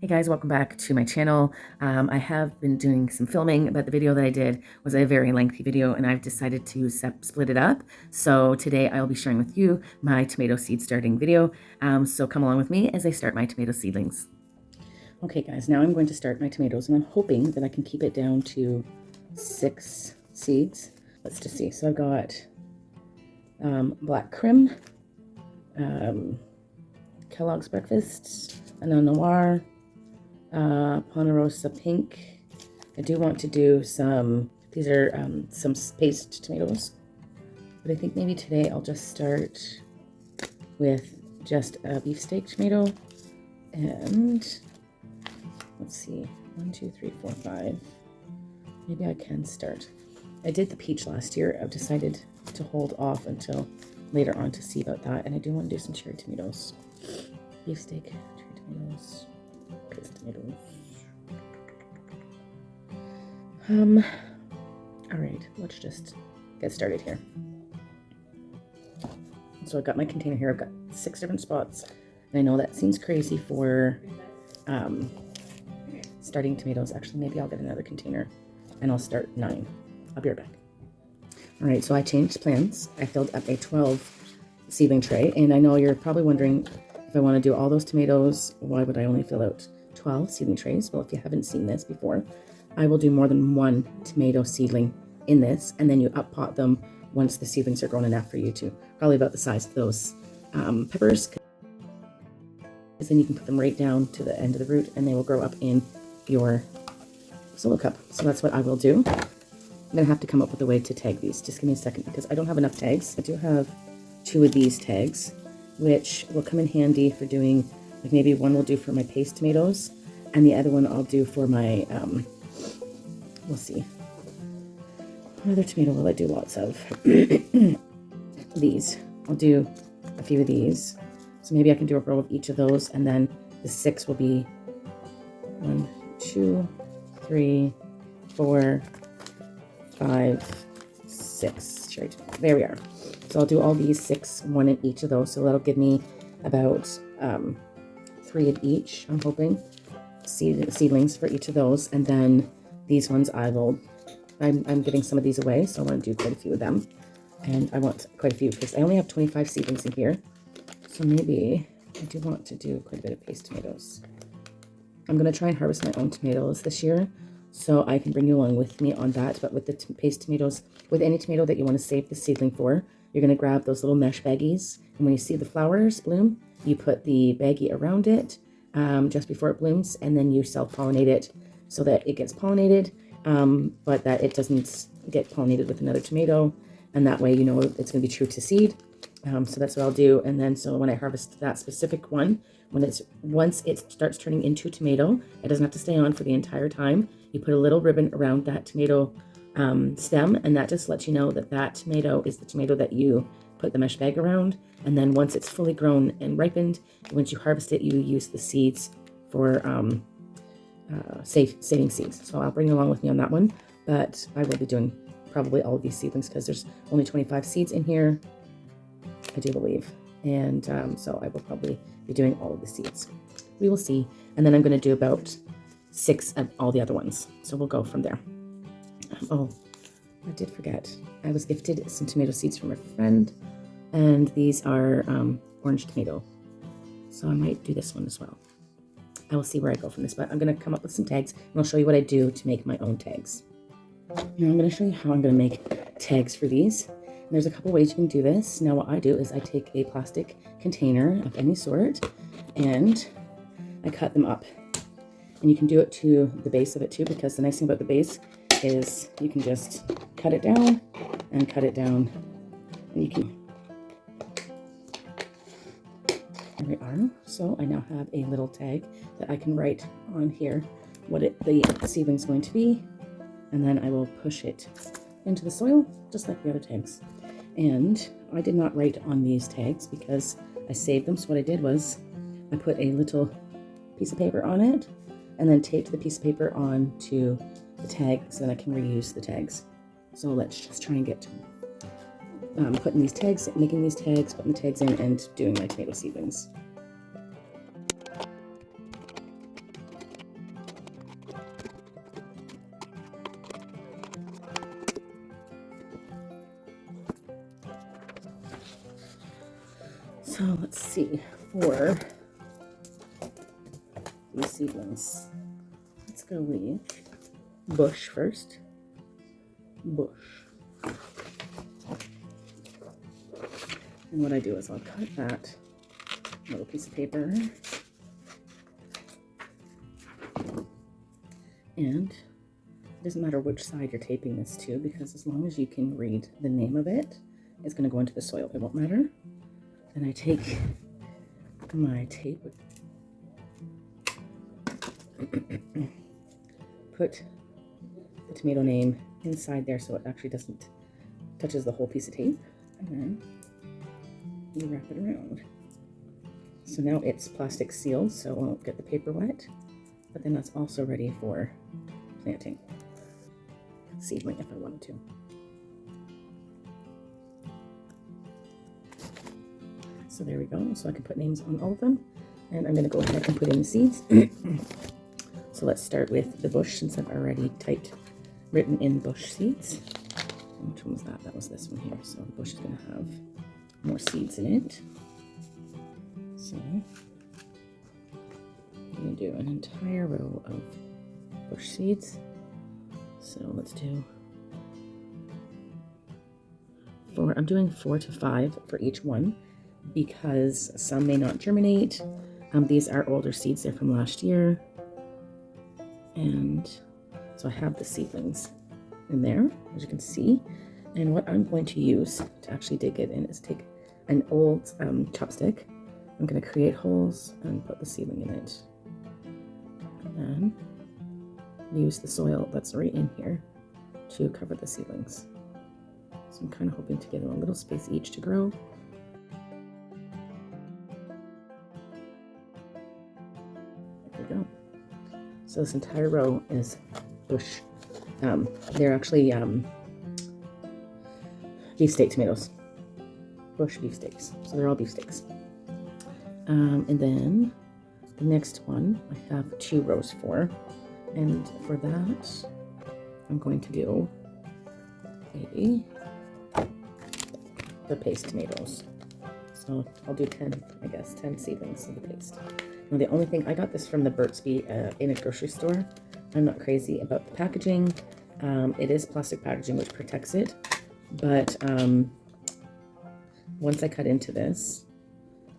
Hey guys, welcome back to my channel. I have been doing some filming, but the video that I did was a very lengthy video and I've decided to split it up. So today I'll be sharing with you my tomato seed starting video. So come along with me as I start my tomato seedlings. Okay guys, now I'm going to start my tomatoes and I'm hoping that I can keep it down to 6 seeds. Let's just see. So I've got Black Krim, Kellogg's Breakfast, Anna Noir, Ponerosa Pink. I do want to do some, these are some paste tomatoes, but I think maybe today I'll just start with just a beefsteak tomato. And let's see, 1, 2, 3, 4, 5. Maybe I can start. I did the peach last year. I've decided to hold off until later on to see about that. And I do want to do some cherry tomatoes. Beefsteak, cherry tomatoes, paste tomatoes. All right, let's just get started here. So I've got my container here. I've got 6 different spots. And I know that seems crazy for starting tomatoes. Actually, maybe I'll get another container and I'll start 9. I'll be right back. All right, so I changed plans. I filled up a 12 seedling tray. And I know you're probably wondering, if I want to do all those tomatoes, why would I only fill out 12 seedling trays? Well, if you haven't seen this before, I will do more than 1 tomato seedling in this, and then you up pot them once the seedlings are grown enough for you to, probably about the size of those peppers, because then you can put them right down to the end of the root and they will grow up in your solo cup. So that's what I will do. I'm gonna have to come up with a way to tag these. Just give me a second because I don't have enough tags. I do have 2 of these tags, which will come in handy for doing, like maybe one will do for my paste tomatoes and the other one I'll do for my, we'll see. What other tomato will I do lots of? These. I'll do a few of these. So maybe I can do a row of each of those, and then the 6 will be 1, 2, 3, 4, 5, 6. Cherry tomato. There we are. So I'll do all these 6, 1 in each of those. So that'll give me about 3 of each, I'm hoping. Seedlings for each of those. And then these ones I'm giving some of these away, so I want to do quite a few of them. And I want quite a few because I only have 25 seedlings in here. So maybe I do want to do quite a bit of paste tomatoes. I'm going to try and harvest my own tomatoes this year, so I can bring you along with me on that. But with the paste tomatoes, with any tomato that you want to save the seedling for, you're going to grab those little mesh baggies. And when you see the flowers bloom, you put the baggie around it just before it blooms, and then you self-pollinate it so that it gets pollinated, but that it doesn't get pollinated with another tomato. And that way you know it's going to be true to seed. So that's what I'll do. And then so when I harvest that specific one, once it starts turning into a tomato, it doesn't have to stay on for the entire time. You put a little ribbon around that tomato stem, and that just lets you know that that tomato is the tomato that you put the mesh bag around. And then once it's fully grown and ripened, once you harvest it, you use the seeds for saving seeds. So I'll bring you along with me on that one, but I will be doing probably all of these seedlings because there's only 25 seeds in here, I do believe. And so I will probably be doing all of the seeds. We will see. And then I'm going to do about 6 of all the other ones. So we'll go from there. Oh, I did forget. I was gifted some tomato seeds from a friend. And these are orange tomato. So I might do this one as well. I will see where I go from this, but I'm going to come up with some tags and I'll show you what I do to make my own tags. Now I'm going to show you how I'm going to make tags for these. And there's a couple ways you can do this. Now what I do is I take a plastic container of any sort and I cut them up. And you can do it to the base of it too, because the nice thing about the base is you can just cut it down and cut it down. And you can... There we are. So I now have a little tag that I can write on here what the seedling's going to be, and then I will push it into the soil just like the other tags. And I did not write on these tags because I saved them. So what I did was I put a little piece of paper on it and then taped the piece of paper onto the tag so that I can reuse the tags. So let's just try and get putting these tags, making these tags, putting the tags in, and doing my tomato seedlings. So let's see, for these seedlings, let's go with bush first. Bush. And what I do is I'll cut that little piece of paper, and it doesn't matter which side you're taping this to, because as long as you can read the name of it, it's going to go into the soil. It won't matter. Then I take my tape, put the tomato name inside there so it actually doesn't touches the whole piece of tape, and then you wrap it around. So now it's plastic sealed, so it won't get the paper wet, but then that's also ready for planting. Seedling if I wanted to. So there we go. So I can put names on all of them, and I'm going to go ahead and put in the seeds. So let's start with the bush, since I've already written in bush seeds. Which one was that? That was this one here. So the bush is going to have more seeds in it. So I'm going to do an entire row of bush seeds. So let's do I'm doing 4 to 5 for each one, because some may not germinate. These are older seeds, they're from last year. And so I have the seedlings in there, as you can see. And what I'm going to use to actually dig it in is take an old chopstick. I'm going to create holes and put the seedling in it. And then use the soil that's right in here to cover the seedlings. So I'm kind of hoping to give them a little space each to grow. There we go. So this entire row is bush. They're actually beefsteak tomatoes. Bush beefsteaks. So they're all beefsteaks. And then the next one I have 2 rows for. And for that, I'm going to do the paste tomatoes. So I'll do 10, I guess, 10 seedlings of the paste. Now the only thing, I got this from the Burt's Bee in a grocery store. I'm not crazy about the packaging. It is plastic packaging, which protects it. But once I cut into this,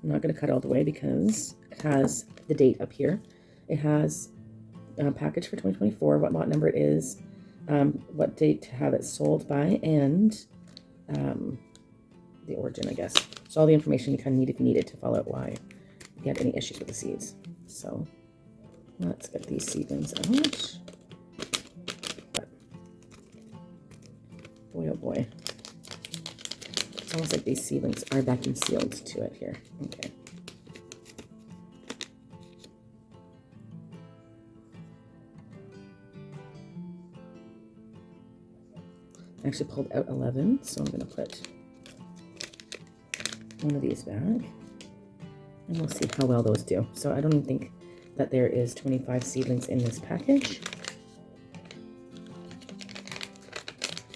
I'm not going to cut all the way because it has the date up here. It has a package for 2024, what lot number it is, what date to have it sold by, and the origin, I guess. So all the information you kind of need if you need it to follow out why you had any issues with the seeds. So let's get these seedlings out. But, boy, oh boy. It's almost like these seedlings are vacuum sealed to it here. Okay. I actually pulled out 11, so I'm going to put one of these back, and we'll see how well those do. So I don't even think that there is 25 seedlings in this package,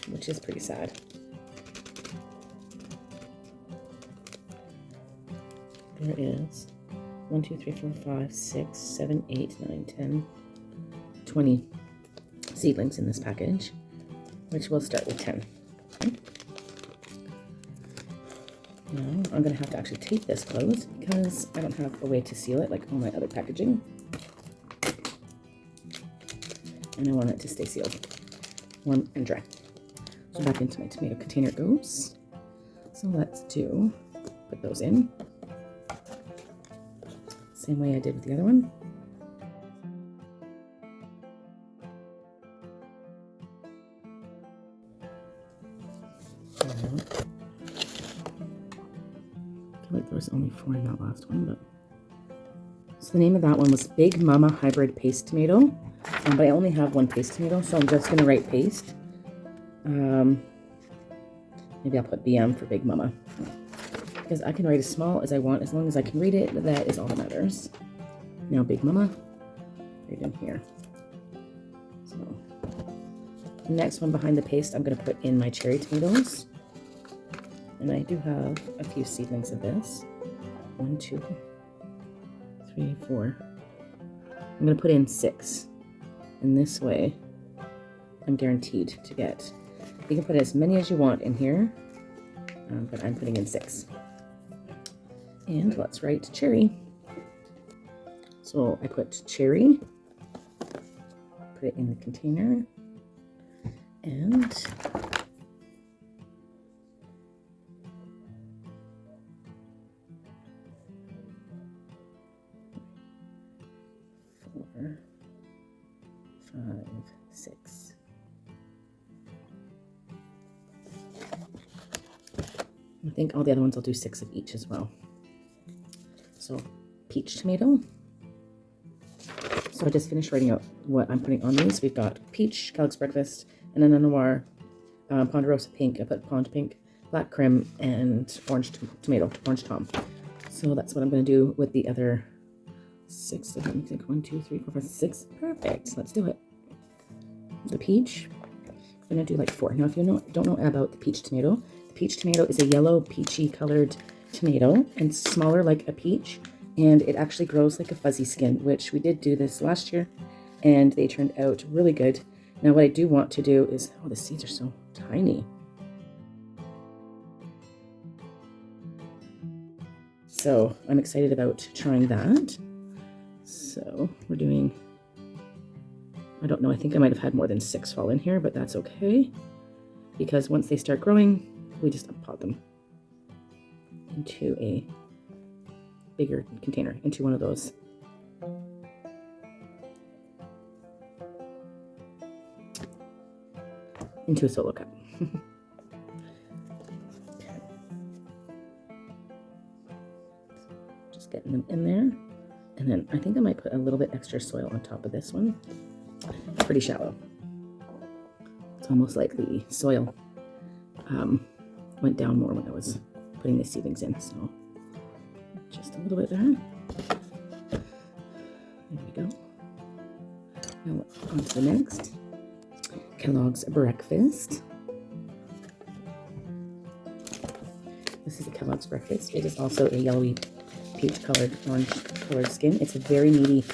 which is pretty sad. There is 1, 2, 3, 4, 5, 6, 7, 8, 9, 10, 20 seedlings in this package, which we'll start with 10. Okay. Now I'm going to have to actually tape this closed because I don't have a way to seal it like all my other packaging. And I want it to stay sealed, warm and dry. So back into my tomato container it goes. So let's put those in. Same way I did with the other one. I feel like there was only 4 in that last one, but so the name of that one was Big Mama Hybrid Paste Tomato, but I only have 1 paste tomato, so I'm just gonna write paste. Maybe I'll put BM for Big Mama, because I can write as small as I want as long as I can read it. That is all that matters. Now Big Mama, right in here. So the next one behind the paste, I'm gonna put in my cherry tomatoes. And I do have a few seedlings of this. 1, 2, 3, 4. I'm going to put in 6. And this way, I'm guaranteed to get. You can put as many as you want in here, but I'm putting in 6. And let's write cherry. So I put cherry, put it in the container, and four, 5, 6. I think all the other ones I'll do 6 of each as well. So peach tomato. So I just finished writing out what I'm putting on these. We've got peach, Kellogg's Breakfast, Ananas Noir, Ponderosa Pink. I put Pond Pink, Black Creme, and Orange Tomato, Orange Tom. So that's what I'm going to do with the other 6. Let me think. 1, 2, 3, 4, 5, 6. Perfect. Let's do it. The peach. I'm going to do like 4. Now, if you don't know about the peach tomato is a yellow peachy colored tomato and smaller like a peach. And it actually grows like a fuzzy skin, which we did do this last year, and they turned out really good. Now what I do want to do is, oh, the seeds are so tiny. So I'm excited about trying that. So we're doing, I don't know, I think I might have had more than 6 fall in here, but that's okay. Because once they start growing, we just pot them into a bigger container, into one of those. Into a solo cup. Okay. Just getting them in there. And then I think I might put a little bit extra soil on top of this one. It's pretty shallow. It's almost like the soil went down more when I was putting the seedlings in. So just a little bit there. There we go. Now on to the next. Kellogg's Breakfast. This is a Kellogg's Breakfast. It is also a yellowy peach colored, orange colored skin. It's a very meaty,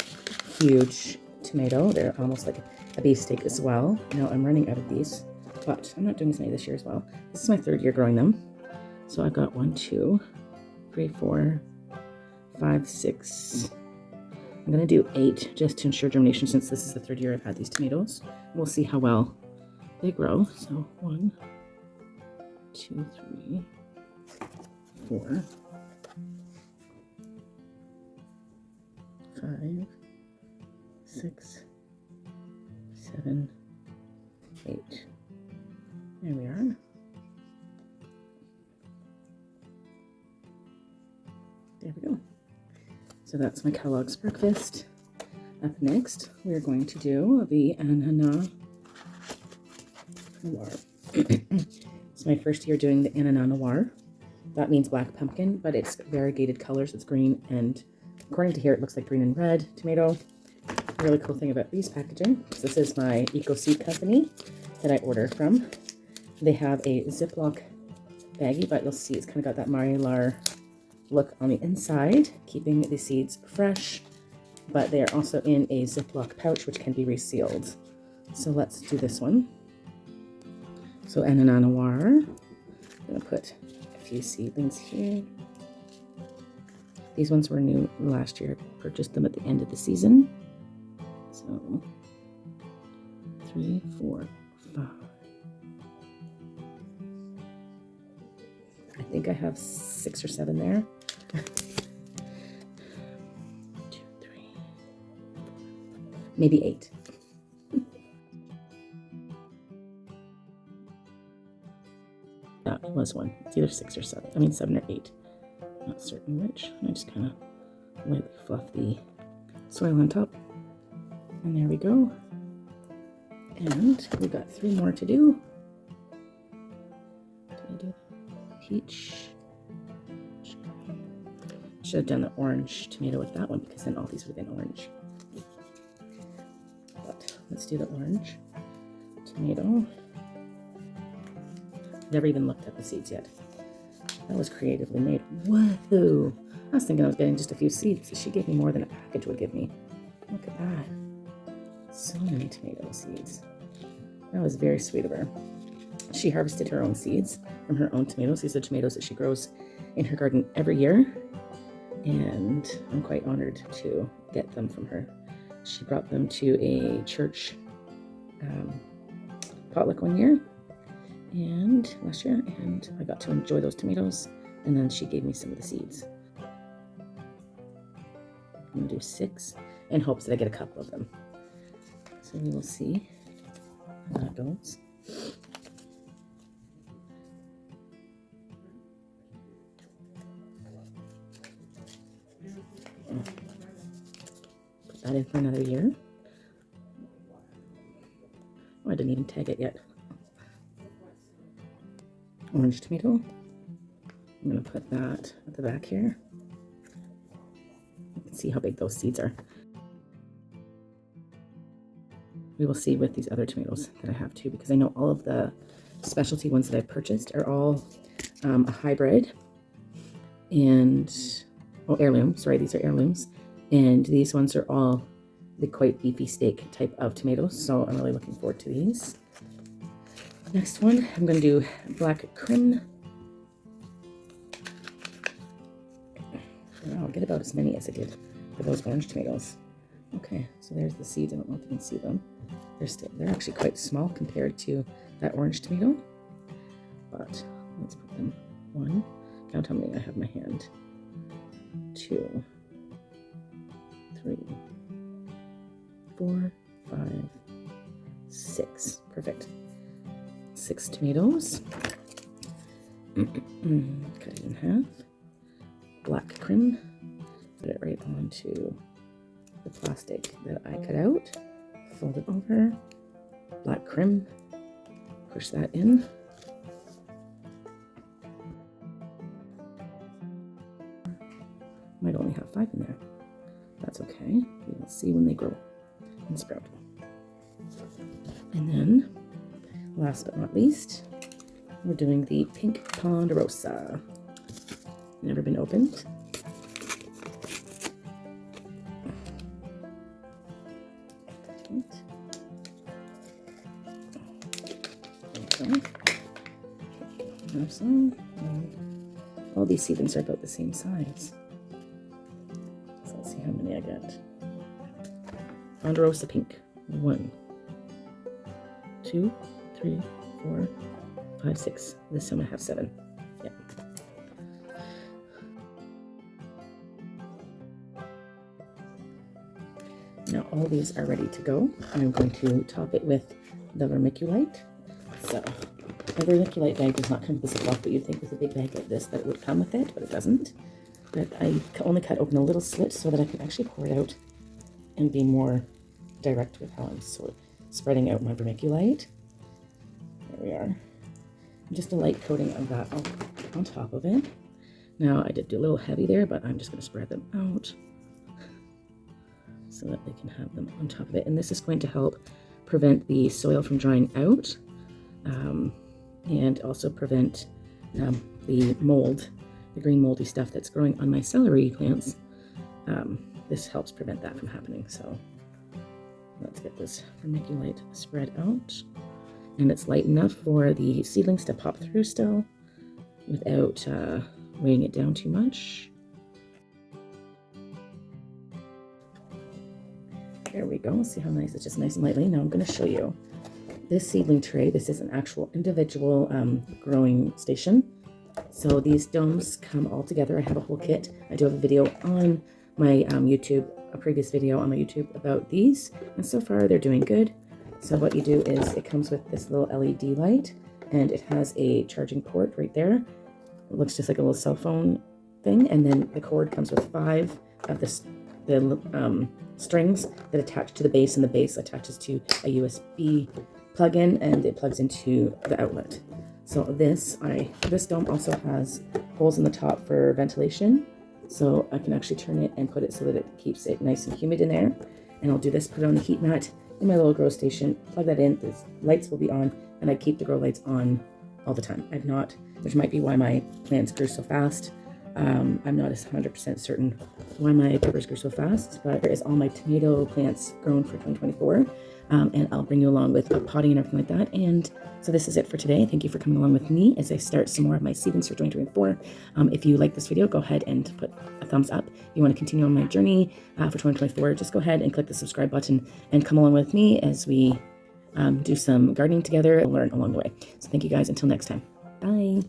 huge tomato. They're almost like a beefsteak as well. Now I'm running out of these, but I'm not doing as many this year as well. This is my 3rd year growing them. So I've got 1, 2, 3, 4, 5, 6. I'm going to do 8 just to ensure germination since this is the 3rd year I've had these tomatoes. We'll see how well they grow. So 1, 2, 3, 4, 5, 6, 7, 8. There we are. There we go. So that's my Kellogg's Breakfast. Up next, we're going to do the Ananas Noir. It's my 1st year doing the Ananas Noir. That means black pumpkin, but it's variegated colors. It's green, and according to here, it looks like green and red tomato. A really cool thing about these packaging, this is my Eco Seed company that I order from. They have a Ziploc baggie, but you'll see it's kind of got that Mylar look on the inside, keeping the seeds fresh, but they are also in a Ziploc pouch, which can be resealed. So let's do this one. So Ananas Noir, I'm gonna put a few seedlings here. These ones were new last year. I purchased them at the end of the season. So 3, 4, 5. I think I have 6 or 7 there. 2, 3, maybe 8. That was one. It's either 6 or 7. I mean 7 or 8. Not certain which. I just kind of lightly fluff the soil on top. And there we go. And we got 3 more to do. Did I do peach? Should have done the orange tomato with that one because then all these would have been orange. But let's do the orange tomato. Never even looked at the seeds yet. That was creatively made. Whoa! I was thinking I was getting just a few seeds. She gave me more than a package would give me. Look at that. So many tomato seeds. That was very sweet of her. She harvested her own seeds from her own tomatoes. These are tomatoes that she grows in her garden every year. And I'm quite honored to get them from her. She brought them to a church potluck one year and last year, and I got to enjoy those tomatoes, and then she gave me some of the seeds. I'm gonna do 6 in hopes that I get a couple of them. So we will see how that goes. Put that in for another year. Oh, I didn't even tag it yet. Orange tomato. I'm going to put that at the back here. You can see how big those seeds are. We will see with these other tomatoes that I have too, because I know all of the specialty ones that I've purchased are all a hybrid and heirloom. Sorry, these are heirlooms, and these ones are all the quite beefy steak type of tomatoes. So I'm really looking forward to these. Next one, I'm going to do black Krim. I'll get about as many as I did for those orange tomatoes. Okay, so there's the seeds. I don't know if you can see them. They're actually quite small compared to that orange tomato. But let's put them 1. Count how many I have in my hand. 2, 3, 4, 5, 6. Perfect. 6 tomatoes. Cut it in half. Black Krim. Put it right onto the plastic that I cut out. Fold it over. Black Krim. Push that in. Might only have 5 in there. That's okay. We will see when they grow and sprout. And then, last but not least, we're doing the pink Ponderosa. Never been opened. All these seedlings are about the same size. So let's see how many I get. Ponderosa pink. 1, 2, 3, 4, 5, 6. This time I have 7. Yep. Now all these are ready to go. I'm going to top it with the vermiculite. So the vermiculite bag does not come with this block, but you'd think with a big bag like this that it would come with it, but it doesn't. But I only cut open a little slit so that I can actually pour it out and be more direct with how I'm spreading out my vermiculite. There we are. Just a light coating of that on top of it. Now I did do a little heavy there, but I'm just going to spread them out so that they can have them on top of it. And this is going to help prevent the soil from drying out and also prevent the mold, the green moldy stuff that's growing on my celery plants. This helps prevent that from happening. So let's get this vermiculite spread out. And it's light enough for the seedlings to pop through still without weighing it down too much. There we go. See how nice, it's just nice and lightly. Now I'm going to show you this seedling tray. This is an actual individual growing station. So these domes come all together. I have a whole kit. I do have a video on my YouTube, a previous video on my YouTube about these. And so far they're doing good. So what you do is it comes with this little LED light and it has a charging port right there. It looks just like a little cell phone thing. And then the cord comes with 5 of the strings that attach to the base, and the base attaches to a USB plug-in and it plugs into the outlet. So this dome also has holes in the top for ventilation. So I can actually turn it and put it so that it keeps it nice and humid in there. And I'll do this, put it on the heat mat in my little grow station, plug that in, the lights will be on, and I keep the grow lights on all the time. Which might be why my plants grew so fast. I'm not 100% certain why my peppers grew so fast, but here is all my tomato plants grown for 2024. And I'll bring you along with potting and everything like that. And so this is it for today. Thank you for coming along with me as I start some more of my seedlings for 2024. If you like this video, go ahead and put a thumbs up. If you want to continue on my journey for 2024, just go ahead and click the subscribe button and come along with me as we do some gardening together and learn along the way. So thank you guys. Until next time. Bye.